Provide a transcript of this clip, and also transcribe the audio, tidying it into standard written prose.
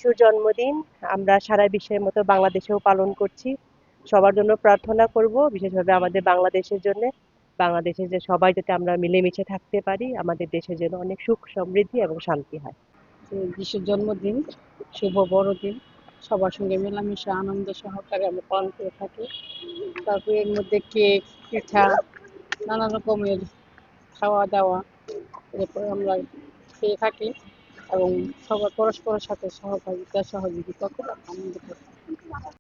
যিশুর জন্মদিন আমরা সারা বিশ্বের মতো বাংলাদেশেও পালন করছি। সবার জন্য প্রার্থনা করব, বিশেষভাবে আমাদের বাংলাদেশের জন্য। বাংলাদেশে যে সবাই যাতে আমরা মিলেমিশে থাকতে পারি, আমাদের দেশে যেন অনেক সুখ সমৃদ্ধি এবং শান্তি হয়। যিশুর জন্মদিন, শুভ বড়দিন, সবার সঙ্গে মেলামেশা আনন্দ সহকারে আমরা পালন করে থাকি। তারপরে এর মধ্যে কেক, পিঠা, নানা রকমের খাওয়া দাওয়া এরপরে আমরা খেয়ে থাকি এবং সবার পরস্পরের সাথে সহযোগিতা করে আনন্দ করি।